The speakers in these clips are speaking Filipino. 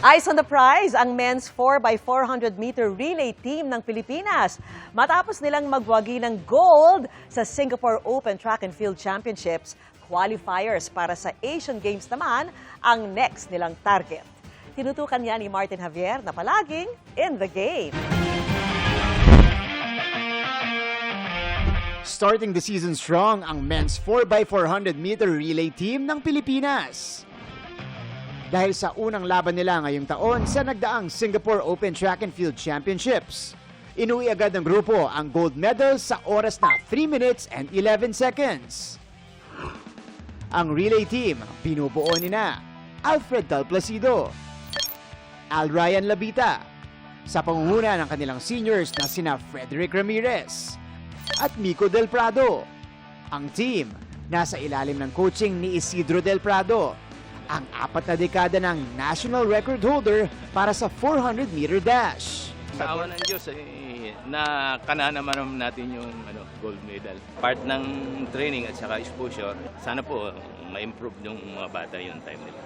Eyes on the prize, ang men's 4x400-meter relay team ng Pilipinas. Matapos nilang magwagi ng gold sa Singapore Open Track and Field Championships, qualifiers para sa Asian Games naman ang next nilang target. Tinutukan niya ni Martin Javier na palaging in the game. Starting the season strong ang men's 4x400-meter relay team ng Pilipinas. Dahil sa unang laban nila ngayong taon sa nagdaang Singapore Open Track and Field Championships, inuwi agad ng grupo ang gold medal sa oras na 3 minutes and 11 seconds. Ang relay team, binubuo nina Alfred Talplacido, Al Ryan Labita, sa pangunguna ng kanilang seniors na sina Frederick Ramirez at Mico Del Prado. Ang team, nasa ilalim ng coaching ni Isidro Del Prado, ang 4 na dekada ng national record holder para sa 400-meter dash. Sa awa ng Diyos, na naman natin yung gold medal. Part ng training at saka exposure, sana po ma-improve yung mga bata yung time nila.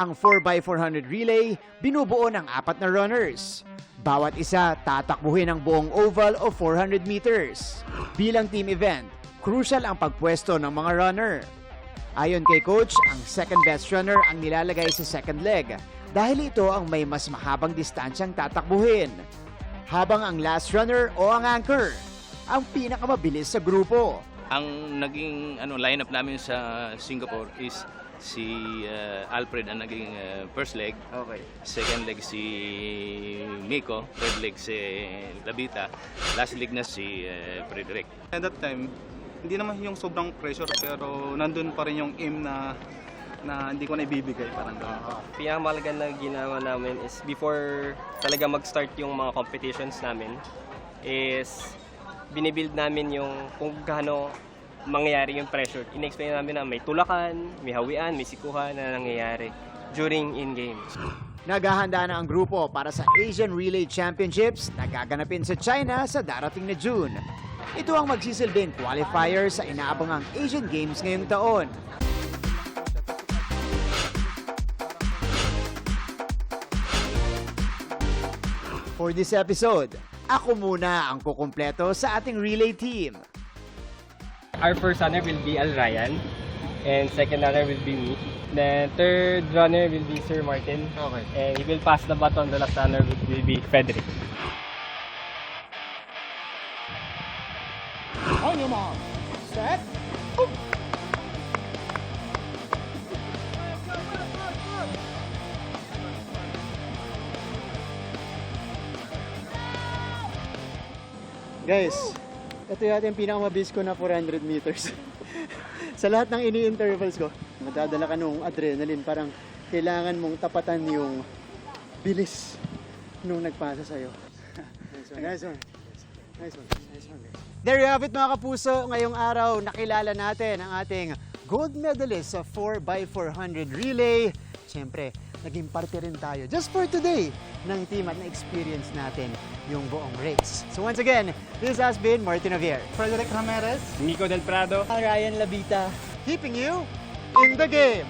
Ang 4x400 relay, binubuo ng 4 na runners. Bawat isa tatakbuhin ang buong oval o 400 meters. Bilang team event, crucial ang pagpwesto ng mga runner. Ayon kay coach, ang second best runner ang nilalagay sa second leg dahil ito ang may mas mahabang distansyang tatakbuhin. Habang ang last runner o ang anchor, ang pinakamabilis sa grupo. Ang naging lineup namin sa Singapore is si Alfred ang naging first leg. Okay. Second leg si Mico, third leg si Labita, last leg na si Frederick. At that time, hindi naman yung sobrang pressure pero nandun pa rin yung aim na hindi ko na ibibigay, parang gano'n. Pinakamalaga na ginawa namin is before talaga mag-start yung mga competitions namin is binibuild namin yung kung gaano mangyayari yung pressure. In-explain namin na may tulakan, may hawian, may sikuhan na nangyayari during in-games. Naghahanda na ang grupo para sa Asian Relay Championships na gaganapin sa China sa darating na June. Ito ang magsisilbing qualifier sa inaabangang Asian Games ngayong taon. For this episode, ako muna ang kukumpleto sa ating relay team. Our first runner will be Al Ryan and second runner will be me. Then third runner will be Sir Martin. Okay. And he will pass the baton. The last runner will be Frederick. On your mark, set, Guys, ito yata yung pinakamabilis ko na 400 meters. Sa lahat ng ini-intervals ko, madadala ka nung adrenaline. Parang kailangan mong tapatan yung bilis nung nagpasa sa'yo. Nice one. There you have it mga kapuso. Ngayong araw, nakilala natin ang ating gold medalist sa 4x400 relay. Siyempre, naging parte rin tayo just for today ng team at na-experience natin yung buong race. So once again, this has been Martin Javier, Frederick Ramirez, Mico Del Prado. Ryan Labita. keeping you in the game.